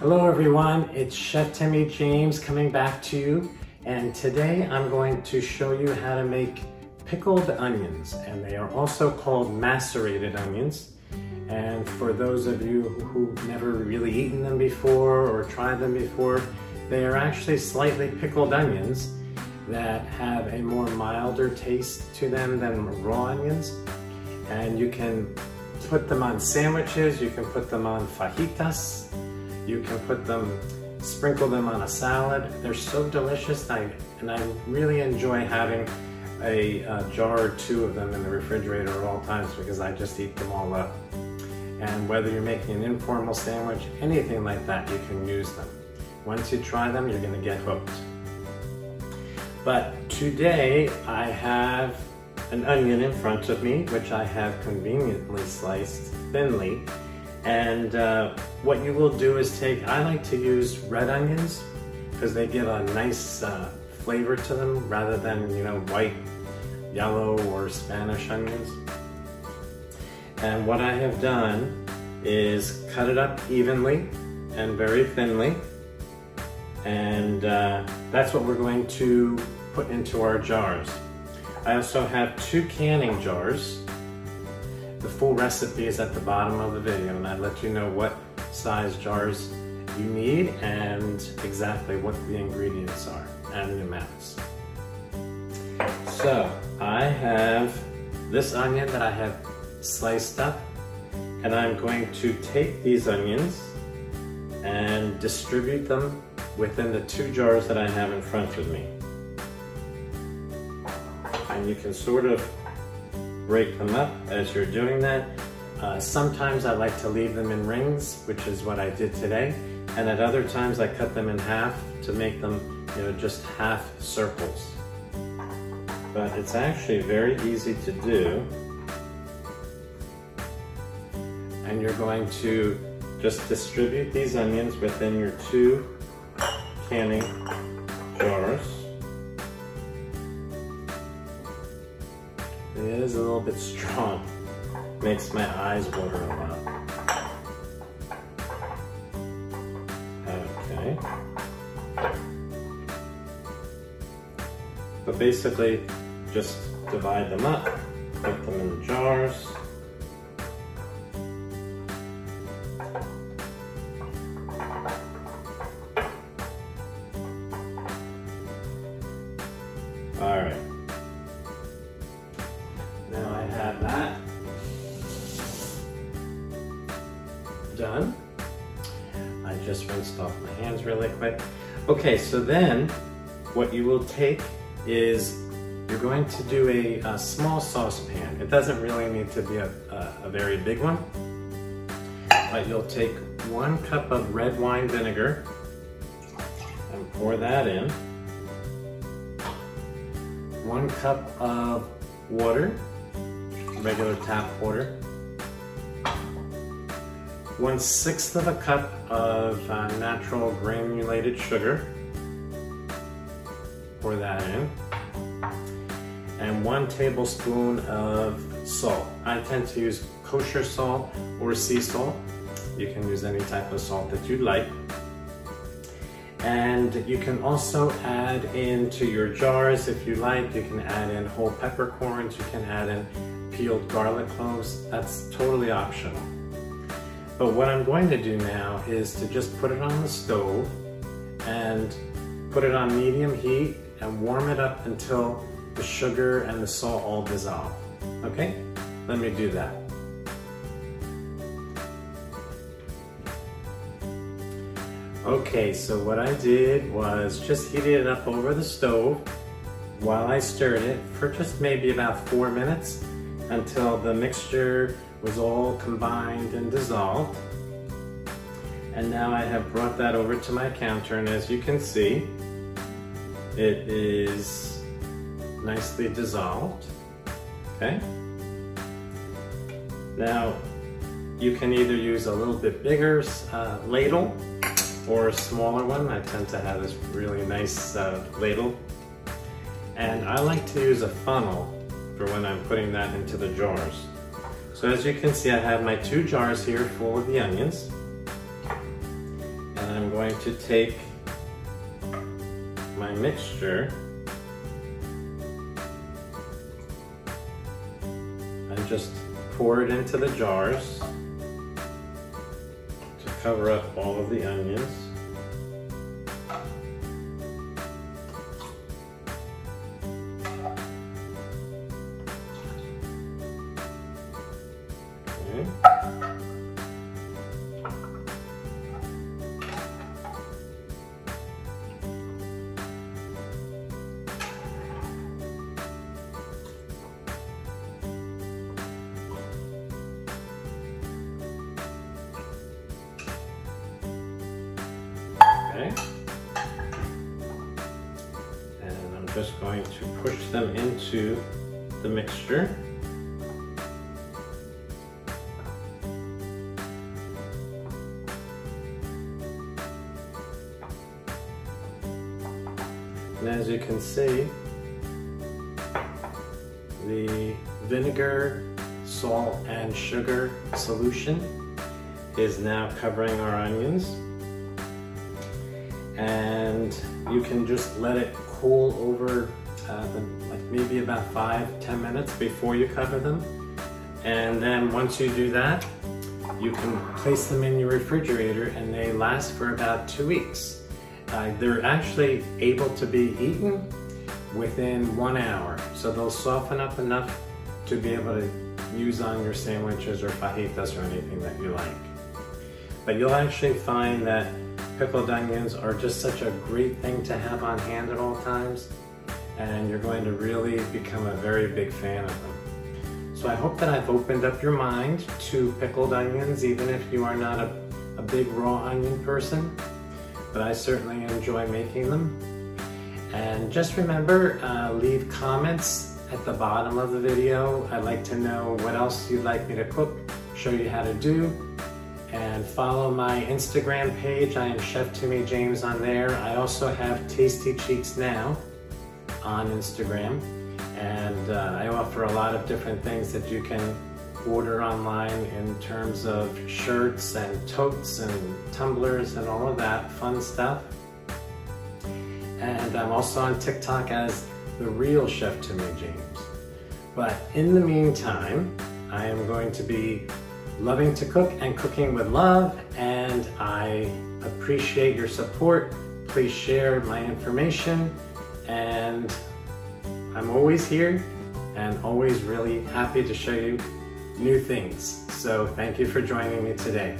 Hello everyone, it's Chef Timmy James coming back to you, and today I'm going to show you how to make pickled onions, and they are also called macerated onions. And for those of you who've never really eaten them before or tried them before, they are actually slightly pickled onions that have a more milder taste to them than raw onions. And you can put them on sandwiches, you can put them on fajitas, you can sprinkle them on a salad. They're so delicious, and I really enjoy having a jar or two of them in the refrigerator at all times because I just eat them all up. And whether you're making an informal sandwich, anything like that, you can use them. Once you try them, you're gonna get hooked. But today, I have an onion in front of me, which I have conveniently sliced thinly. And what you will do is I like to use red onions because they give a nice flavor to them rather than, white, yellow, or Spanish onions. And what I have done is cut it up evenly and very thinly. And that's what we're going to put into our jars. I also have 2 canning jars. The full recipe is at the bottom of the video, and I let you know what size jars you need and exactly what the ingredients are and the amounts. So I have this onion that I have sliced up, and I'm going to take these onions and distribute them within the 2 jars that I have in front of me. And you can sort of break them up as you're doing that. Sometimes I like to leave them in rings, which is what I did today. And at other times I cut them in half to make them, just half circles. But it's actually very easy to do. And you're going to just distribute these onions within your 2 canning jars. It is a little bit strong. Makes my eyes water a lot. Okay. But basically, just divide them up, put them in the jars. All right. Now I have that done. I just rinsed off my hands really quick. Okay, so then what you will take is you're going to do a small saucepan. It doesn't really need to be a very big one, but you'll take 1 cup of red wine vinegar and pour that in. 1 cup of water, regular tap water. 1/6 of a cup of natural granulated sugar. Pour that in. And 1 tablespoon of salt. I tend to use kosher salt or sea salt. You can use any type of salt that you'd like. And you can also add into your jars, if you like, you can add in whole peppercorns, you can add in peeled garlic cloves. That's totally optional. But what I'm going to do now is to just put it on the stove and put it on medium heat and warm it up until the sugar and the salt all dissolve. Okay? Let me do that. Okay, so what I did was just heated it up over the stove while I stirred it for just maybe about 4 minutes until the mixture was all combined and dissolved. And now I have brought that over to my counter, and as you can see, it is nicely dissolved. Okay? Now, you can either use a little bit bigger ladle or a smaller one. I tend to have this really nice ladle. And I like to use a funnel for when I'm putting that into the jars. So as you can see, I have my 2 jars here full of the onions. And going to take my mixture and just pour it into the jars to cover up all of the onions. Okay. And I'm just going to push them into the mixture. And as you can see, the vinegar, salt, and sugar solution is now covering our onions. And you can just let it cool over like maybe about 5-10 minutes before you cover them. And then once you do that, you can place them in your refrigerator and they last for about 2 weeks. They're actually able to be eaten within 1 hour. So they'll soften up enough to be able to use on your sandwiches or fajitas or anything that you like. But you'll actually find that pickled onions are just such a great thing to have on hand at all times, and you're going to really become a very big fan of them. So I hope that I've opened up your mind to pickled onions, even if you are not a big raw onion person, but I certainly enjoy making them. And just remember, leave comments at the bottom of the video. I'd like to know what else you'd like me to cook, show you how to do. And follow my Instagram page. I am Chef Timmy James on there. I also have Tasty Cheeks Now on Instagram. And I offer a lot of different things that you can order online in terms of shirts and totes and tumblers and all of that fun stuff. And I'm also on TikTok as The Real Chef Timmy James. But in the meantime, I am going to be loving to cook and cooking with love, and I appreciate your support. Please share my information, and I'm always here and always really happy to show you new things. So thank you for joining me today.